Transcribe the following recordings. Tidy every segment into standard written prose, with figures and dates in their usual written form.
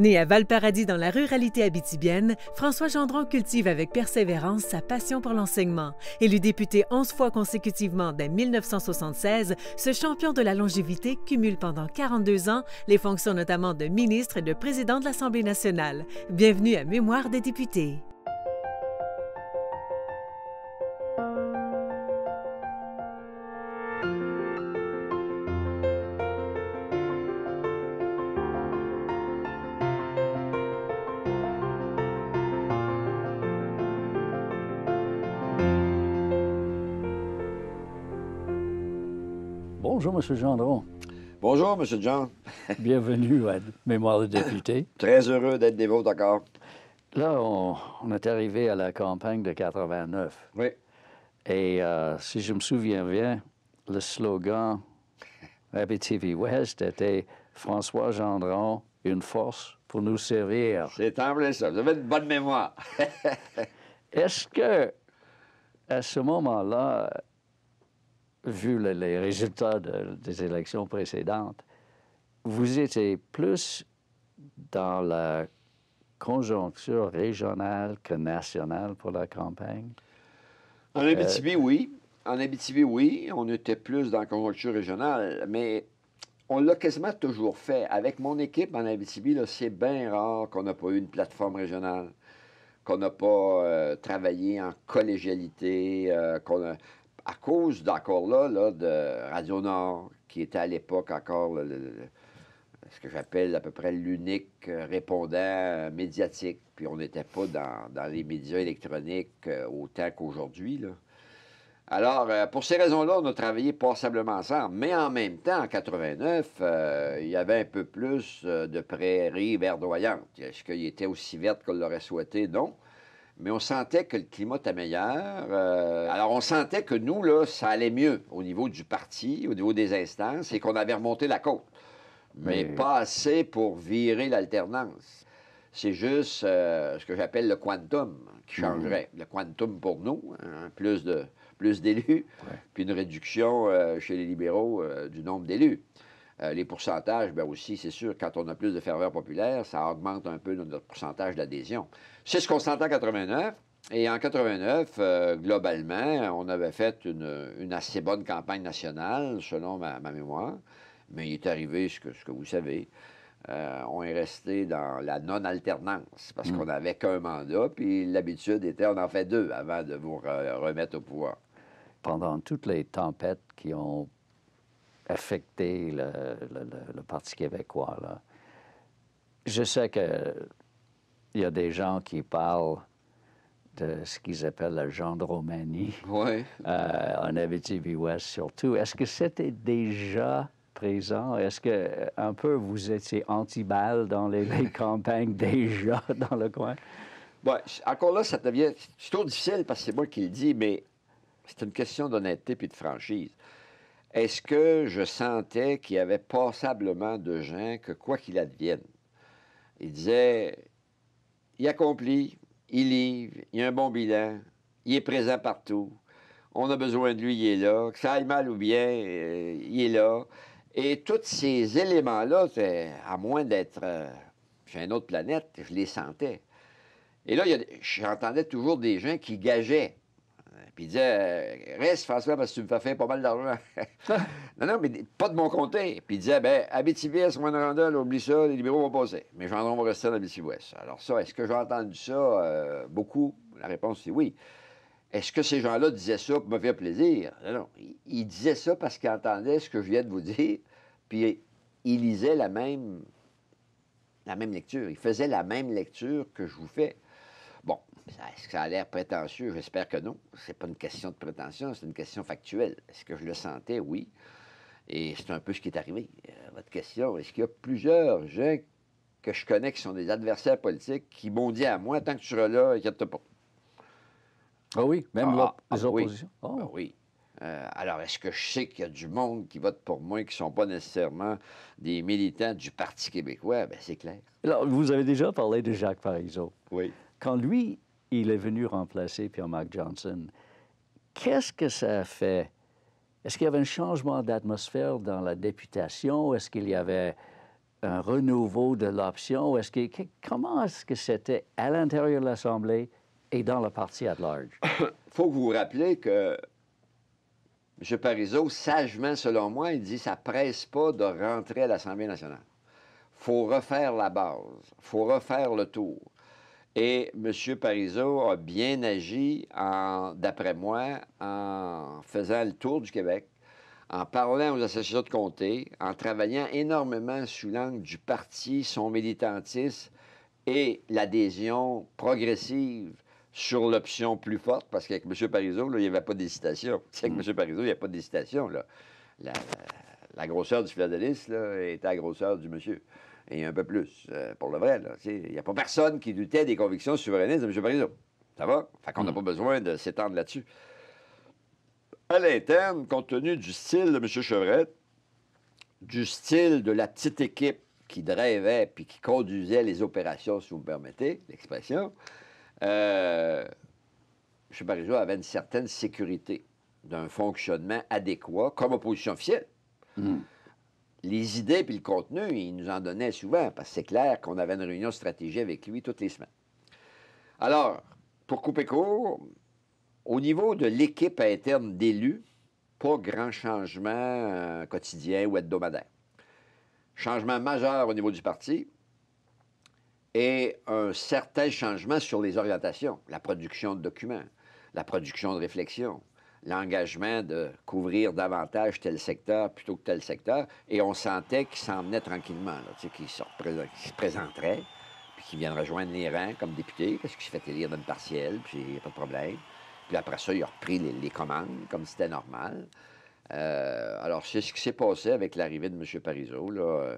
Né à Valparadis dans la ruralité abitibienne, François Gendron cultive avec persévérance sa passion pour l'enseignement. Élu député 11 fois consécutivement dès 1976, ce champion de la longévité cumule pendant 42 ans les fonctions notamment de ministre et de président de l'Assemblée nationale. Bienvenue à Mémoire des députés. Bonjour, M. Gendron. Bonjour, M. John. Bienvenue à Mémoire de député. Très heureux d'être des vôtres encore. Là, on est arrivé à la campagne de 89. Oui. Et si je me souviens bien, le slogan Abitibi-Ouest était « François Gendron, une force pour nous servir ». C'est en plein ça. Vous avez une bonne mémoire. Est-ce que, à ce moment-là, vu les résultats des élections précédentes, vous étiez plus dans la conjoncture régionale que nationale pour la campagne? En Abitibi, oui. En Abitibi, oui. On était plus dans la conjoncture régionale, mais on l'a quasiment toujours fait. Avec mon équipe en Abitibi, c'est bien rare qu'on n'a pas eu une plateforme régionale, qu'on n'a pas travaillé en collégialité, à cause d'encore là, de Radio-Nord, qui était à l'époque encore ce que j'appelle à peu près l'unique répondant médiatique. Puis on n'était pas dans les médias électroniques autant qu'aujourd'hui, là. Alors, pour ces raisons-là, on a travaillé passablement ensemble. Mais en même temps, en 89, il y avait un peu plus de prairies verdoyantes. Est-ce qu'il était aussi verte qu'on l'aurait souhaité? Non. Mais on sentait que le climat était meilleur. Alors, on sentait que nous, là, ça allait mieux au niveau du parti, au niveau des instances, et qu'on avait remonté la côte. Mais pas assez pour virer l'alternance. C'est juste ce que j'appelle le quantum qui changerait. Le quantum pour nous, hein, plus d'élus, puis une réduction chez les libéraux du nombre d'élus. Les pourcentages, bien aussi, c'est sûr, quand on a plus de ferveur populaire, ça augmente un peu notre pourcentage d'adhésion. C'est ce qu'on sentait en 89. Et en 89, globalement, on avait fait une assez bonne campagne nationale, selon ma mémoire. Mais il est arrivé ce que vous savez. On est resté dans la non-alternance parce qu'on n'avait qu'un mandat, puis l'habitude était on en fait deux avant de vous remettre au pouvoir. Pendant toutes les tempêtes qui ont affecté le Parti québécois, là, je sais qu'il y a des gens qui parlent de ce qu'ils appellent la gendromanie, oui. En Abitibi-Ouest surtout. Est-ce que c'était déjà présent? Est-ce que un peu vous étiez anti-balles dans les campagnes déjà dans le coin? Bon, encore là, ça devient... C'est trop difficile parce que c'est moi qui le dis, mais c'est une question d'honnêteté puis de franchise. Est-ce que je sentais qu'il y avait passablement de gens que, quoi qu'il advienne, ils disaient, il accomplit, il livre, il a un bon bilan, il est présent partout, on a besoin de lui, il est là, que ça aille mal ou bien, il est là. Et tous ces éléments-là, à moins d'être sur une autre planète, je les sentais. Et là, j'entendais toujours des gens qui gageaient. Puis ils disaient, reste François parce que tu me fais faire pas mal d'argent. non, mais pas de mon côté. Puis ils disaient, bien, Abitibi-Ouest, Rwanda, oublie ça, les libéraux vont passer. Mais Gendron va rester en Abitibi-Ouest. Alors ça, est-ce que j'ai entendu ça beaucoup? La réponse, c'est oui. Est-ce que ces gens-là disaient ça pour me faire plaisir? Non. Ils disaient ça parce qu'ils entendaient ce que je viens de vous dire, puis ils lisaient la même lecture. Ils faisaient la même lecture que je vous fais. Bon, est-ce que ça a l'air prétentieux? J'espère que non. C'est pas une question de prétention, c'est une question factuelle. Est-ce que je le sentais? Oui. Et c'est un peu ce qui est arrivé. Votre question, est-ce qu'il y a plusieurs gens que je connais qui sont des adversaires politiques qui m'ont dit à moi, tant que tu seras là, inquiète-toi pas. Ah oui, même les oppositions? Oui. Oh. Ben oui. Alors, est-ce que je sais qu'il y a du monde qui vote pour moi qui ne sont pas nécessairement des militants du Parti québécois? Bien, c'est clair. Alors, vous avez déjà parlé de Jacques Parizeau. Oui. Quand lui, il est venu remplacer Pierre-Marc Johnson, qu'est-ce que ça a fait? Est-ce qu'il y avait un changement d'atmosphère dans la députation? Est-ce qu'il y avait un renouveau de l'option? Comment est-ce que c'était à l'intérieur de l'Assemblée et dans le parti at large? Il faut que vous vous rappelez que M. Parizeau, sagement, selon moi, il dit ça ne presse pas de rentrer à l'Assemblée nationale. Il faut refaire la base, il faut refaire le tour. Et M. Parizeau a bien agi, d'après moi, en faisant le tour du Québec, en parlant aux associations de comté, en travaillant énormément sous l'angle du parti, son militantisme et l'adhésion progressive sur l'option plus forte, parce qu'avec M. Parizeau, là, il n'y avait pas d'hésitation. Avec M. Parizeau, il n'y a pas d'hésitation. La grosseur du Philadelphie était la grosseur du monsieur. Et un peu plus, pour le vrai. Il n'y a pas personne qui doutait des convictions souverainistes de M. Parizeau. Ça va? Fait qu'on n'a pas besoin de s'étendre là-dessus. À l'interne, compte tenu du style de M. Chevrette, du style de la petite équipe qui drivait puis qui conduisait les opérations, si vous me permettez l'expression, M. Parizeau avait une certaine sécurité d'un fonctionnement adéquat comme opposition officielle. Les idées puis le contenu, il nous en donnait souvent, parce que c'est clair qu'on avait une réunion stratégique avec lui toutes les semaines. Alors, pour couper court, au niveau de l'équipe interne d'élus, pas grand changement quotidien ou hebdomadaire. Changement majeur au niveau du parti et un certain changement sur les orientations, la production de documents, la production de réflexions, l'engagement de couvrir davantage tel secteur plutôt que tel secteur, et on sentait qu'il s'en venait tranquillement, qu'il se présenterait, puis qu'il viendrait rejoindre les rangs comme député, parce qu'il s'est fait élire d'une partielle, puis il n'y a pas de problème. Puis après ça, il a repris les commandes, comme c'était normal. Alors, c'est ce qui s'est passé avec l'arrivée de M. Parizeau, là,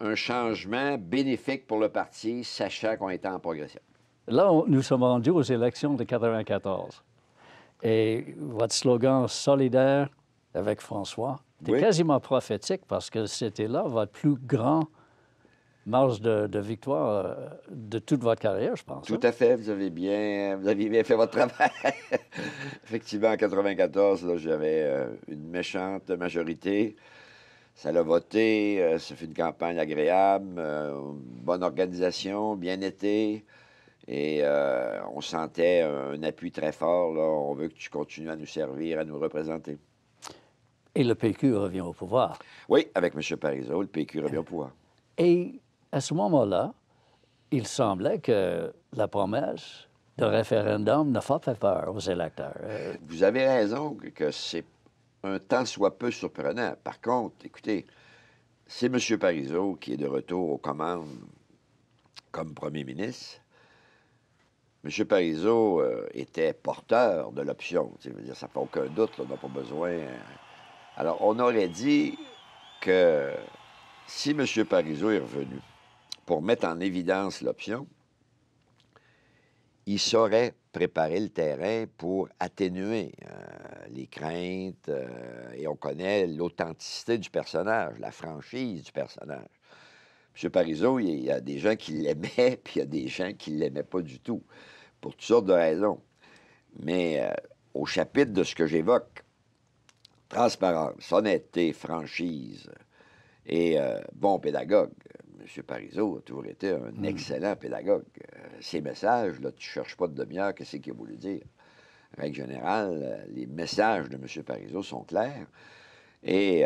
un changement bénéfique pour le parti, sachant qu'on était en progression. Là, nous sommes rendus aux élections de 1994. Et votre slogan « Solidaire avec François », c'était quasiment prophétique parce que c'était là votre plus grand marge de victoire de toute votre carrière, je pense. Tout à fait. Vous avez bien fait votre travail. Effectivement, en 1994, j'avais une méchante majorité. Ça l'a voté. Ça fait une campagne agréable, bonne organisation, bien été. Et on sentait un appui très fort. Là. On veut que tu continues à nous servir, à nous représenter. Et le PQ revient au pouvoir. Oui, avec M. Parizeau, le PQ revient au pouvoir. Et à ce moment-là, il semblait que la promesse de référendum n'a pas fait peur aux électeurs. Vous avez raison que c'est un tant soit peu surprenant. Par contre, écoutez, c'est M. Parizeau qui est de retour aux commandes comme premier ministre. M. Parizeau était porteur de l'option. Ça veut dire, ça ne fait aucun doute, là, on n'a pas besoin. Alors, on aurait dit que si M. Parizeau est revenu pour mettre en évidence l'option, il saurait préparer le terrain pour atténuer les craintes, et on connaît l'authenticité du personnage, la franchise du personnage. M. Parizeau, il y a des gens qui l'aimaient, puis il y a des gens qui ne l'aimaient pas du tout, pour toutes sortes de raisons. Mais au chapitre de ce que j'évoque, transparence, honnêteté, franchise et bon pédagogue, M. Parizeau a toujours été un excellent pédagogue. Ces messages, là, tu ne cherches pas de demi-heure, qu'est-ce qu'il a voulu dire. En règle générale, les messages de M. Parizeau sont clairs. Et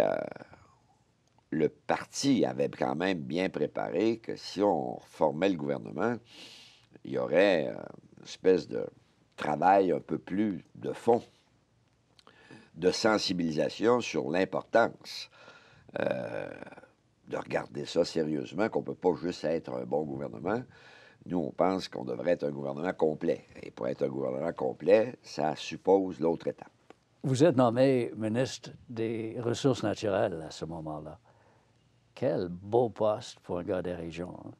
le parti avait quand même bien préparé que si on formait le gouvernement, il y aurait une espèce de travail un peu plus de fond, de sensibilisation sur l'importance de regarder ça sérieusement, qu'on ne peut pas juste être un bon gouvernement. Nous, on pense qu'on devrait être un gouvernement complet. Et pour être un gouvernement complet, ça suppose l'autre étape. Vous êtes nommé ministre des Ressources naturelles à ce moment-là. Quel beau poste pour un gars des régions. Hein?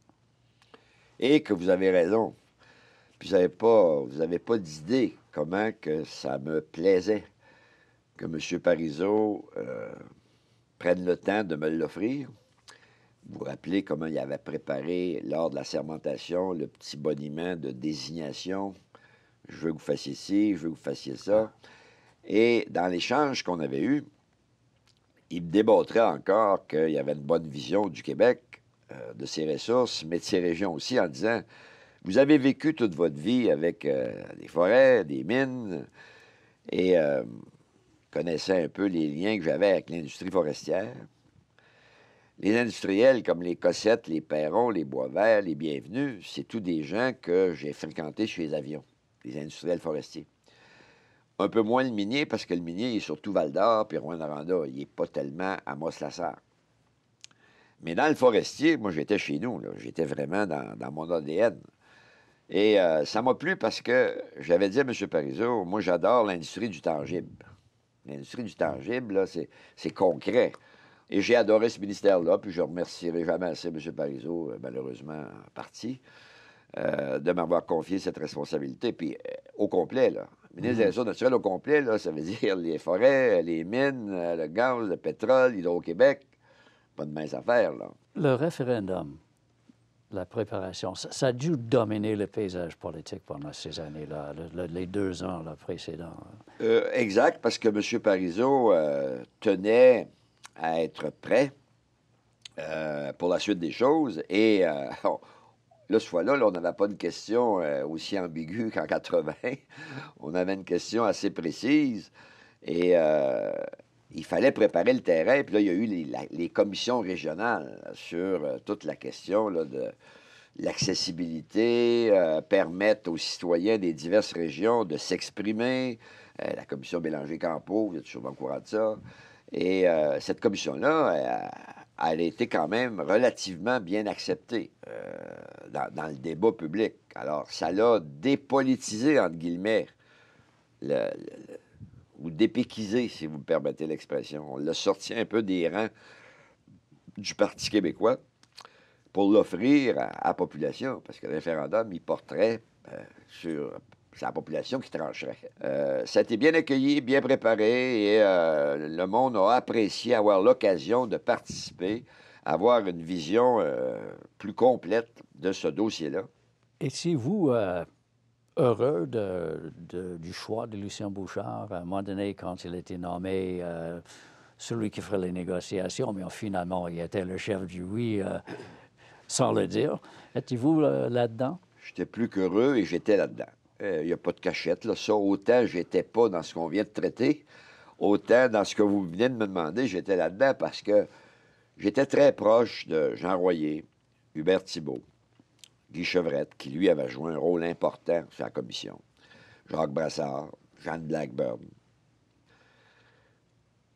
Et que vous avez raison. Puis vous n'avez pas d'idée comment que ça me plaisait que M. Parizeau prenne le temps de me l'offrir. Vous vous rappelez comment il avait préparé, lors de la sermentation, le petit boniment de désignation. Je veux que vous fassiez ci, je veux que vous fassiez ça. Et dans l'échange qu'on avait eu, il me démontrait encore qu'il y avait une bonne vision du Québec de ses ressources, mais de ses régions aussi, en disant, vous avez vécu toute votre vie avec des forêts, des mines, et connaissez un peu les liens que j'avais avec l'industrie forestière. Les industriels comme les Cossettes, les Perron, les Boisvert, les Bienvenus, c'est tous des gens que j'ai fréquentés chez les avions, les industriels forestiers. Un peu moins le minier, parce que le minier il est surtout Val-d'Or puis Rouyn-Noranda. Il n'est pas tellement à Amos-Lasserre. Mais dans le forestier, moi, j'étais chez nous. J'étais vraiment dans mon ADN. Et ça m'a plu parce que j'avais dit à M. Parizeau, moi, j'adore l'industrie du tangible. L'industrie du tangible, là, c'est concret. Et j'ai adoré ce ministère-là, puis je ne remercierai jamais assez M. Parizeau, malheureusement parti, de m'avoir confié cette responsabilité. Puis au complet, là, ministre des Ressources naturelles au complet, là, ça veut dire les forêts, les mines, le gaz, le pétrole, Hydro-Québec. Pas de mince affaire, là. Le référendum, la préparation, ça a dû dominer le paysage politique pendant ces années-là, les 2 ans là, précédents. Exact, parce que M. Parizeau tenait à être prêt pour la suite des choses. Et là, ce fois-là, on n'avait pas une question aussi ambiguë qu'en 80. On avait une question assez précise. Et il fallait préparer le terrain. Puis là, il y a eu les commissions régionales sur toute la question là, de l'accessibilité, permettre aux citoyens des diverses régions de s'exprimer. La commission Bélanger-Campeau, vous êtes sûrement au courant de ça. Et cette commission-là, elle a été quand même relativement bien acceptée dans le débat public. Alors, ça l'a dépolitisé, entre guillemets, ou dépéquisé, si vous me permettez l'expression. On l'a sorti un peu des rangs du Parti québécois pour l'offrir à la population, parce que le référendum, il porterait sur la population qui trancherait. Ça a été bien accueilli, bien préparé, et le monde a apprécié avoir l'occasion de participer, avoir une vision plus complète de ce dossier-là. Et si vous... heureux du choix de Lucien Bouchard, à un moment donné, quand il a été nommé celui qui ferait les négociations, mais finalement, il était le chef du oui, sans le dire. Étiez-vous là-dedans? J'étais plus qu'heureux et j'étais là-dedans. Il n'y a pas de cachette, là. Ça, autant j'étais pas dans ce qu'on vient de traiter, autant dans ce que vous venez de me demander, j'étais là-dedans parce que j'étais très proche de Jean Royer, Hubert Thibault, Guy Chevrette, qui, lui, avait joué un rôle important sur la commission, Jacques Brassard, Jeanne Blackburn.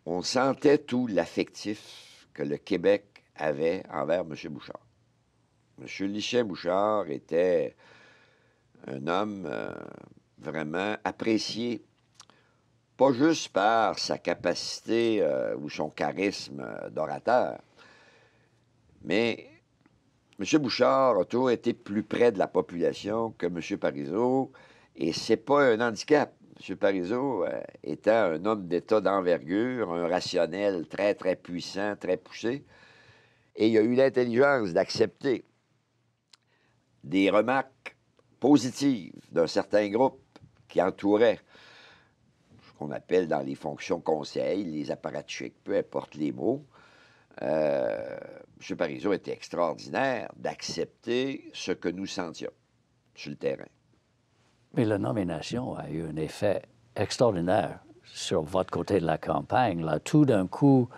On sentait tout l'affectif que le Québec avait envers M. Bouchard. M. Lucien Bouchard était un homme vraiment apprécié, pas juste par sa capacité ou son charisme d'orateur, mais M. Bouchard a toujours été plus près de la population que M. Parizeau, et c'est pas un handicap. M. Parizeau étant un homme d'État d'envergure, un rationnel très, très puissant, très poussé, et il a eu l'intelligence d'accepter des remarques positives d'un certain groupe qui entourait ce qu'on appelle dans les fonctions conseil, les apparatchiks, peu importe les mots. M. Parizeau était extraordinaire d'accepter ce que nous sentions sur le terrain. Mais la nomination a eu un effet extraordinaire sur votre côté de la campagne. Là, tout d'un coup,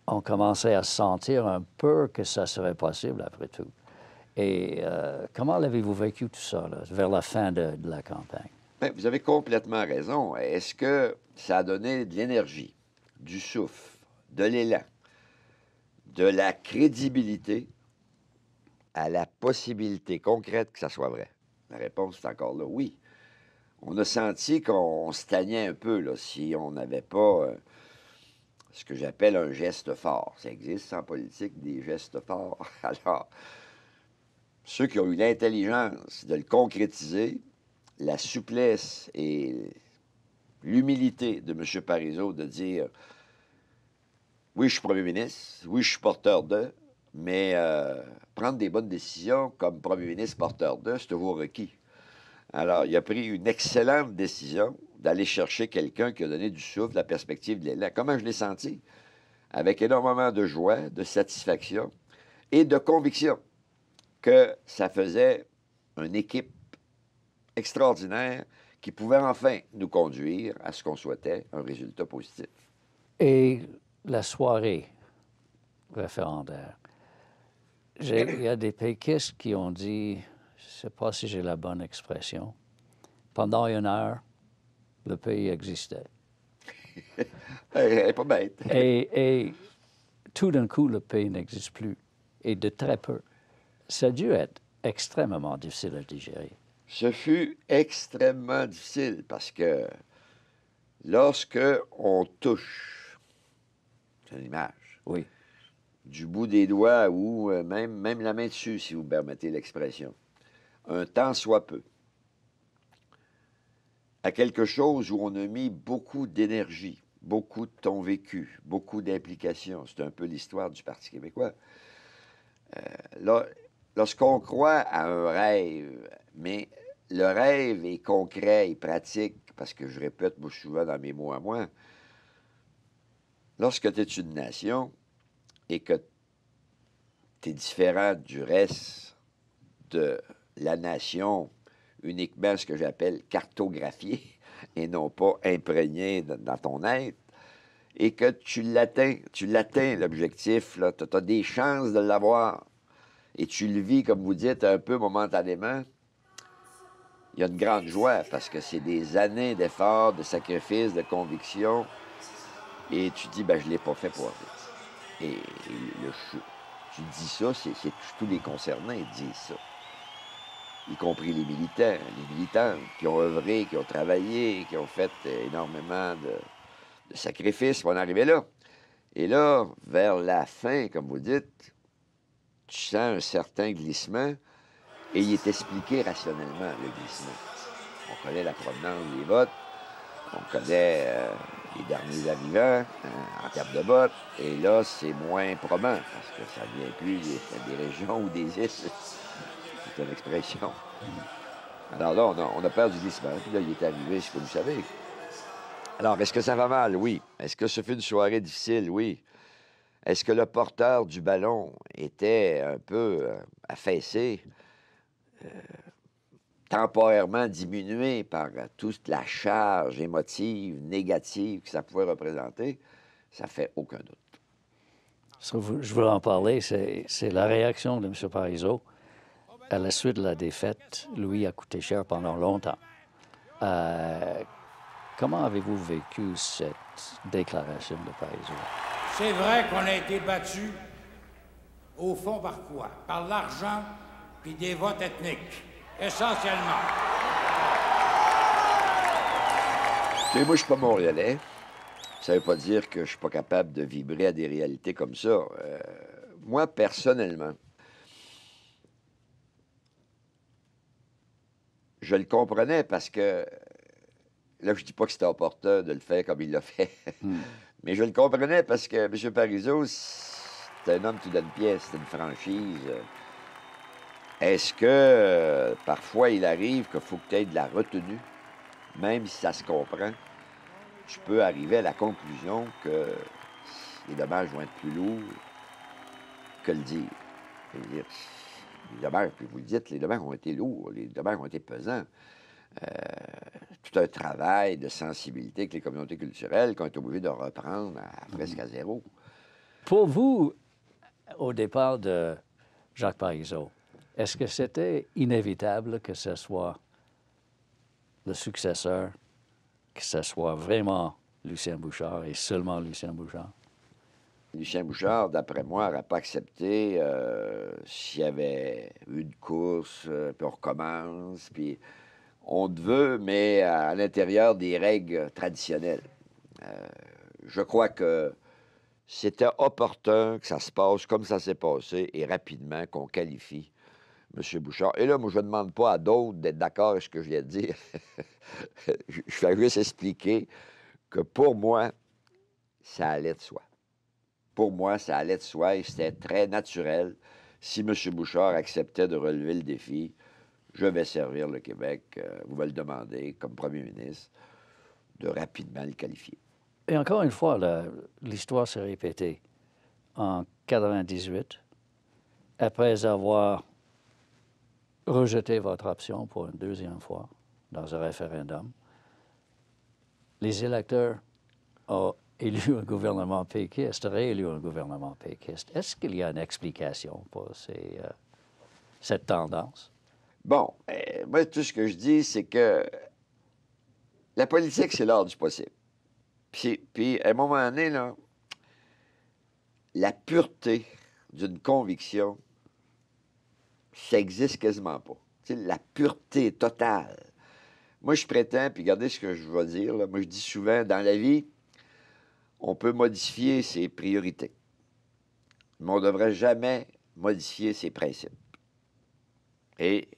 on commençait à sentir un peu que ça serait possible après tout. Et comment l'avez-vous vécu tout ça, là, vers la fin de la campagne? Bien, vous avez complètement raison. Est-ce que ça a donné de l'énergie, du souffle, de l'élan, de la crédibilité à la possibilité concrète que ça soit vrai? La réponse est encore là, oui. On a senti qu'on stagnait un peu là, si on n'avait pas ce que j'appelle un geste fort. Ça existe en politique, des gestes forts. Alors, ceux qui ont eu l'intelligence de le concrétiser, la souplesse et l'humilité de M. Parizeau de dire « Oui, je suis premier ministre, oui, je suis porteur de, mais prendre des bonnes décisions comme premier ministre porteur de, c'est toujours requis. » Alors, il a pris une excellente décision d'aller chercher quelqu'un qui a donné du souffle, de la perspective de l'élan. Comment je l'ai senti? Avec énormément de joie, de satisfaction et de conviction que ça faisait une équipe extraordinaire qui pouvait enfin nous conduire à ce qu'on souhaitait, un résultat positif. Et la soirée référendaire. Il y a des péquistes qui ont dit, je ne sais pas si j'ai la bonne expression, pendant 1 heure, le pays existait. Elle n'est pas bête. Et tout d'un coup, le pays n'existe plus, et de très peu. Ça a dû être extrêmement difficile à digérer. Ce fut extrêmement difficile parce que lorsque on touche, c'est une image, Oui. du bout des doigts ou même la main dessus, si vous me permettez l'expression, un tant soit peu, à quelque chose où on a mis beaucoup d'énergie, beaucoup de ton vécu, beaucoup d'implications. C'est un peu l'histoire du Parti québécois. Lorsqu'on croit à un rêve, mais le rêve est concret et pratique, parce que je répète moi, souvent dans mes mots à moi, lorsque tu es une nation et que tu es différent du reste de la nation, uniquement ce que j'appelle cartographié et non pas imprégné dans ton être, et que tu l'atteins l'objectif, tu as des chances de l'avoir, et tu le vis, comme vous dites, un peu momentanément, il y a une grande joie parce que c'est des années d'efforts, de sacrifices, de conviction, et tu dis, ben je ne l'ai pas fait pour rien. Et tu dis ça, c'est tous les concernés disent ça, y compris les militants, les militantes qui ont œuvré, qui ont travaillé, qui ont fait énormément de sacrifices pour en arriver là. Et là, vers la fin, comme vous dites, tu sens un certain glissement, et il est expliqué rationnellement, le glissement. On connaît la provenance des votes, on connaît les derniers arrivants en termes de vote, et là, c'est moins probant, parce que ça ne vient plus des régions ou des îles. C'est une expression. Alors là, on a peur du glissement, puis là, il est arrivé ce que vous savez. Alors, est-ce que ça va mal? Oui. Est-ce que ce fut une soirée difficile? Oui. Est-ce que le porteur du ballon était un peu affaissé, temporairement diminué par toute la charge émotive, négative que ça pouvait représenter? Ça fait aucun doute. Je veux en parler, c'est la réaction de M. Parizeau. À la suite de la défaite, Louis a coûté cher pendant longtemps. Comment avez-vous vécu cette déclaration de Parizeau? C'est vrai qu'on a été battu, au fond, par quoi? Par l'argent puis des votes ethniques, essentiellement. Et moi, je ne suis pas montréalais. Ça ne veut pas dire que je ne suis pas capable de vibrer à des réalités comme ça. Moi, personnellement, je le comprenais parce que, là, je ne dis pas que c'était opportun de le faire comme il l'a fait, mais je le comprenais parce que M. Parizeau, c'est un homme qui donne pièce, c'est une franchise. Est-ce que parfois il arrive qu'il faut que tu aies de la retenue, même si ça se comprend? Tu peux arriver à la conclusion que les dommages vont être plus lourds que le dire. Les dommages, puis vous le dites, les dommages ont été lourds, les dommages ont été pesants. Tout un travail de sensibilité avec les communautés culturelles qu'on est obligé de reprendre presque à zéro. Pour vous, au départ de Jacques Parizeau, est-ce que c'était inévitable que ce soit le successeur, que ce soit vraiment Lucien Bouchard et seulement Lucien Bouchard? Lucien Bouchard, d'après moi, n'aurait pas accepté s'il y avait une course, puis on recommence, puis on te veut, mais à l'intérieur des règles traditionnelles. Je crois que c'était opportun que ça se passe comme ça s'est passé et rapidement qu'on qualifie M. Bouchard. Et là, moi, je ne demande pas à d'autres d'être d'accord avec ce que je viens de dire. Je vais juste expliquer que pour moi, ça allait de soi. Pour moi, ça allait de soi et c'était très naturel. Si M. Bouchard acceptait de relever le défi, je vais servir le Québec, vous me le demandez, comme premier ministre, de rapidement le qualifier. Et encore une fois, l'histoire s'est répétée. En 98, après avoir rejeté votre option pour une deuxième fois dans un référendum, les électeurs ont élu un gouvernement péquiste, réélu un gouvernement péquiste. Est-ce qu'il y a une explication pour cette tendance? Bon, moi, tout ce que je dis, c'est que la politique, c'est l'art du possible. Puis, à un moment donné, là, la pureté d'une conviction, ça existe quasiment pas. Tu sais, la pureté totale. Moi, je prétends, puis regardez ce que je vais dire, là, moi, je dis souvent, dans la vie, on peut modifier ses priorités, mais on ne devrait jamais modifier ses principes. Et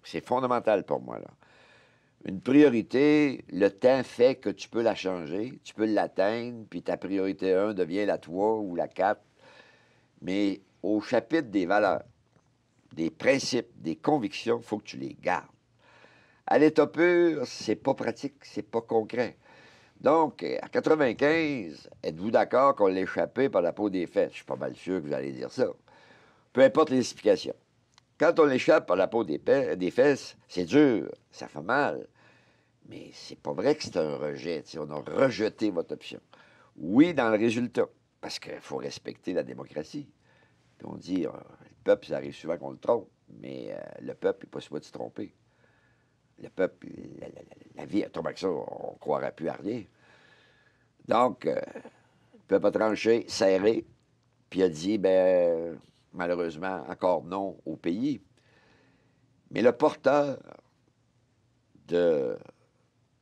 c'est fondamental pour moi, là. Une priorité, le temps fait que tu peux la changer, tu peux l'atteindre, puis ta priorité 1 devient la 3 ou la 4. Mais au chapitre des valeurs, des principes, des convictions, il faut que tu les gardes. À l'état pur, c'est pas pratique, c'est pas concret. Donc, à 95, êtes-vous d'accord qu'on l'a échappé par la peau des fesses? Je suis pas mal sûr que vous allez dire ça. Peu importe les explications. Quand on l'échappe par la peau des fesses, c'est dur, ça fait mal. Mais c'est pas vrai que c'est un rejet. T'sais, on a rejeté votre option. Oui, dans le résultat, parce qu'il faut respecter la démocratie. Puis on dit, le peuple, ça arrive souvent qu'on le trompe, mais le peuple n'est pas supposé se tromper. Le peuple, la vie, tombe avec ça, on ne croirait plus à rien. Donc, le peuple a tranché, serré, puis a dit, ben malheureusement, encore non au pays. Mais le porteur de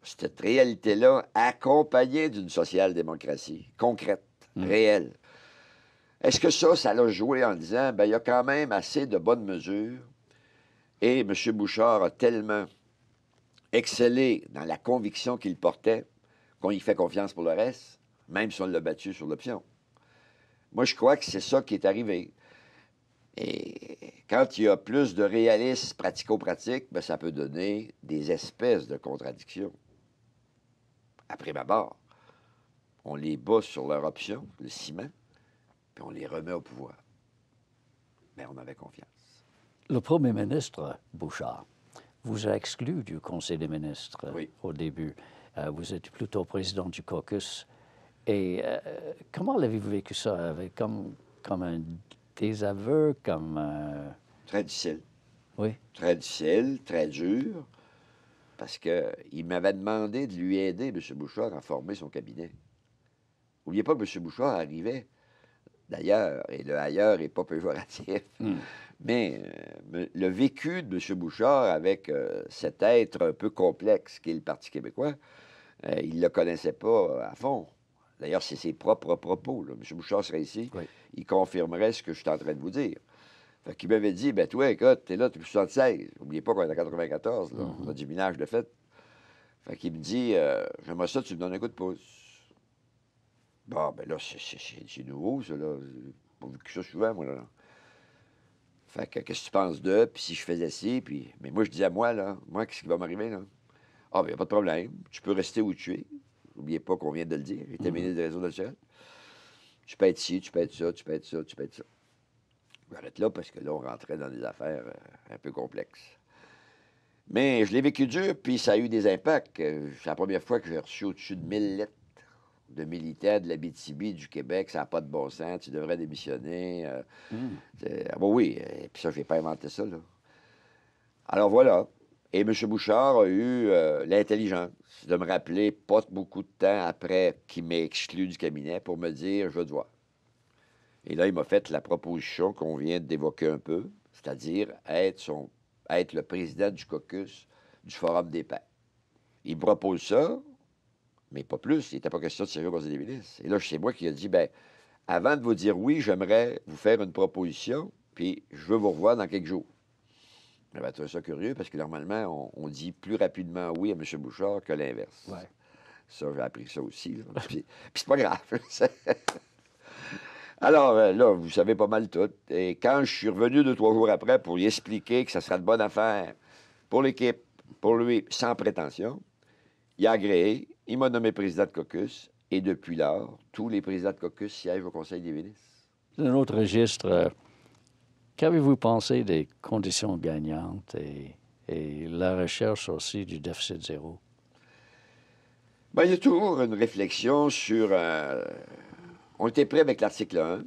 cette réalité-là, accompagné d'une social-démocratie concrète, réelle, est-ce que ça l'a joué en disant, ben il y a quand même assez de bonnes mesures et M. Bouchard a tellement excellé dans la conviction qu'il portait qu'on y fait confiance pour le reste, même si on l'a battu sur l'option. Moi, je crois que c'est ça qui est arrivé. Et quand il y a plus de réalisme pratico-pratique, ben, ça peut donner des espèces de contradictions. Après ma barre, on les bat sur leur option, le ciment, puis on les remet au pouvoir. Mais on avait confiance. Le premier ministre Bouchard vous a exclu du Conseil des ministres au début. Vous êtes plutôt président du caucus. Et comment l'avez-vous vécu ça? Comme un désaveu, Très difficile. Oui. Très difficile, très dur, parce qu'il m'avait demandé de lui aider, M. Bouchard, à former son cabinet. N'oubliez pas que M. Bouchard arrivait d'ailleurs, et le ailleurs n'est pas péjoratif, mais le vécu de M. Bouchard avec cet être un peu complexe qu'est le Parti québécois, il ne le connaissait pas à fond. D'ailleurs, c'est ses propres propos. Là. M. Bouchard serait ici, il confirmerait ce que je suis en train de vous dire. Fait qu'il m'avait dit, ben toi, écoute, t'es là, t'es plus 76. N'oubliez pas qu'on est en 94, là. On a du minage de fait. Fait qu'il me dit, j'aimerais ça, tu me donnes un coup de pouce. Bon, ben là, c'est nouveau, ça, là. J'ai pas vu que ça souvent, moi, là. Fait que, qu'est-ce que tu penses d'eux? Puis si je faisais ci, puis... Mais moi, je dis à moi, là, moi, qu'est-ce qui va m'arriver, là? Ah, ben, y a pas de problème. Tu peux rester où tu es. N'oubliez pas qu'on vient de le dire. J'étais ministre des Réseaux naturels. Tu peux être ci, tu peux être ça, tu peux être ça, tu peux être ça. J'arrête là parce que là, on rentrait dans des affaires un peu complexes. Mais je l'ai vécu dur, puis ça a eu des impacts. C'est la première fois que j'ai reçu au-dessus de 1000 lettres de militaires de l'Abitibi, du Québec. Ça n'a pas de bon sens, tu devrais démissionner. Ah bon, oui, et puis ça, je n'ai pas inventé ça, là. Alors voilà. Et M. Bouchard a eu l'intelligence de me rappeler pas beaucoup de temps après qu'il m'ait exclu du cabinet pour me dire « je veux te voir ». Et là, il m'a fait la proposition qu'on vient d'évoquer un peu, c'est-à-dire être le président du caucus du Forum des pairs. Il me propose ça, mais pas plus. Il n'était pas question de sérieux au Conseil des ministres. Et là, c'est moi qui ai dit, bien, avant de vous dire oui, j'aimerais vous faire une proposition, puis je veux vous revoir dans quelques jours. J'avais trouvé ça curieux, parce que normalement, on dit plus rapidement oui à M. Bouchard que l'inverse. Ouais. Ça, j'ai appris ça aussi. Puis c'est pas grave. Alors, là, vous savez pas mal tout. Et quand je suis revenu 2-3 jours après pour lui expliquer que ça sera de bonne affaire pour l'équipe, pour lui, sans prétention, il a agréé, il m'a nommé président de caucus, et depuis lors, tous les présidents de caucus siègent au Conseil des ministres. Un autre registre, Qu'avez-vous pensé des conditions gagnantes et la recherche aussi du déficit zéro? Bien, il y a toujours une réflexion sur... on était prêt avec l'article 1.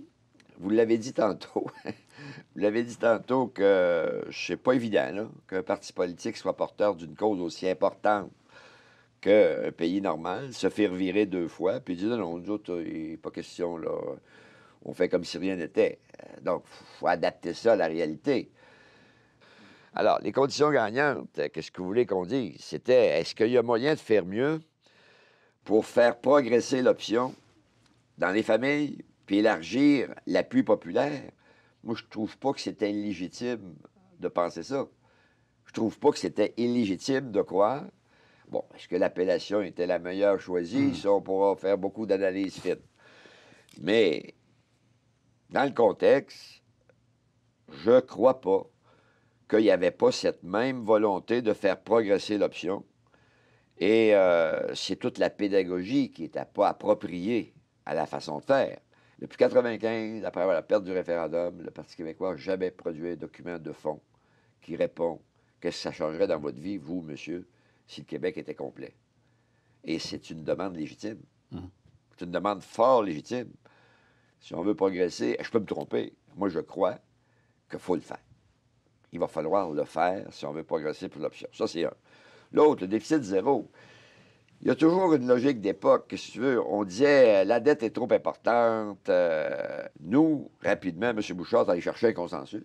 Vous l'avez dit tantôt. Vous l'avez dit tantôt que c'est pas évident là, qu'un parti politique soit porteur d'une cause aussi importante qu'un pays normal, se fait revirer 2 fois, puis dire non, nous autres, il n'est pas question, là. On fait comme si rien n'était. Donc, il faut adapter ça à la réalité. Alors, les conditions gagnantes, qu'est-ce que vous voulez qu'on dise? C'était, est-ce qu'il y a moyen de faire mieux pour faire progresser l'option dans les familles, puis élargir l'appui populaire? Moi, je trouve pas que c'était illégitime de penser ça. Je trouve pas que c'était illégitime de croire. Bon, est-ce que l'appellation était la meilleure choisie? Ça, on pourra faire beaucoup d'analyses fines. Mais, dans le contexte, je crois pas qu'il n'y avait pas cette même volonté de faire progresser l'option. Et c'est toute la pédagogie qui n'était pas appropriée à la façon de faire. Depuis 1995, après la perte du référendum, le Parti québécois n'a jamais produit un document de fond qui répond qu'est-ce que ça changerait dans votre vie, vous, monsieur, si le Québec était complet. Et c'est une demande légitime. C'est une demande fort légitime. Si on veut progresser, je peux me tromper. Moi, je crois qu'il faut le faire. Il va falloir le faire si on veut progresser pour l'option. Ça, c'est un. L'autre, le déficit zéro. Il y a toujours une logique d'époque, si tu veux. On disait, la dette est trop importante. Nous, rapidement, M. Bouchard est allé chercher un consensus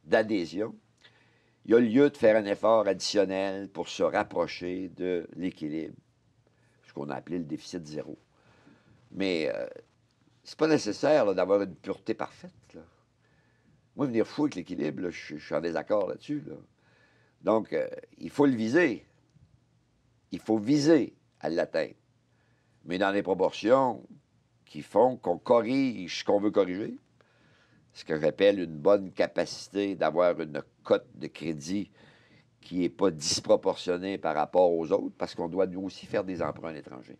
d'adhésion. Il y a lieu de faire un effort additionnel pour se rapprocher de l'équilibre, ce qu'on a appelé le déficit zéro. Mais c'est pas nécessaire là, d'avoir une pureté parfaite. Là. Moi, venir fou avec l'équilibre, là, je suis en désaccord là-dessus. Là. Donc, il faut le viser. Il faut viser à l'atteindre. Mais dans des proportions qui font qu'on corrige ce qu'on veut corriger. Ce que j'appelle une bonne capacité d'avoir une cote de crédit qui n'est pas disproportionnée par rapport aux autres, parce qu'on doit nous aussi faire des emprunts à l'étranger.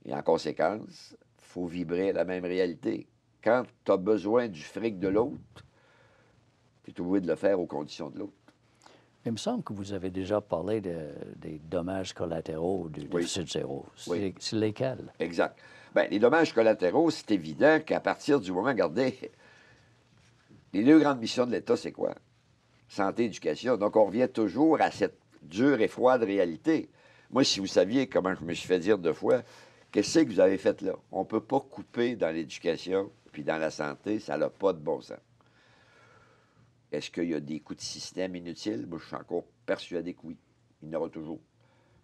Et en conséquence, il faut vibrer à la même réalité. Quand tu as besoin du fric de l'autre, tu es obligé de le faire aux conditions de l'autre. Il me semble que vous avez déjà parlé des dommages collatéraux du déficit zéro. Oui. C'est lesquels? Exact. Bien, les dommages collatéraux, c'est évident qu'à partir du moment, regardez, les 2 grandes missions de l'État, c'est quoi? Santé, éducation. Donc, on revient toujours à cette dure et froide réalité. Moi, si vous saviez comment je me suis fait dire 2 fois, qu'est-ce que vous avez fait là? On ne peut pas couper dans l'éducation puis dans la santé, ça n'a pas de bon sens. Est-ce qu'il y a des coûts de système inutiles? Moi, je suis encore persuadé que oui. Il y en aura toujours.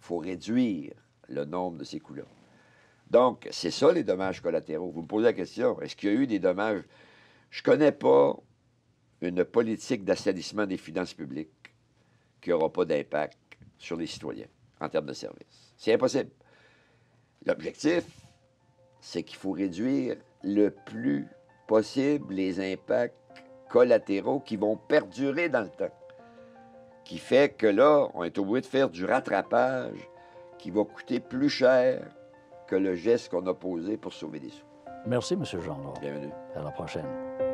Il faut réduire le nombre de ces coûts-là. Donc, c'est ça, les dommages collatéraux. Vous me posez la question, est-ce qu'il y a eu des dommages? Je ne connais pas une politique d'assainissement des finances publiques qui n'aura pas d'impact sur les citoyens en termes de services. C'est impossible. L'objectif, c'est qu'il faut réduire le plus possible les impacts collatéraux qui vont perdurer dans le temps. Qui fait que là, on est obligé de faire du rattrapage qui va coûter plus cher que le geste qu'on a posé pour sauver des sous. Merci, M. Gendron. Bienvenue. À la prochaine.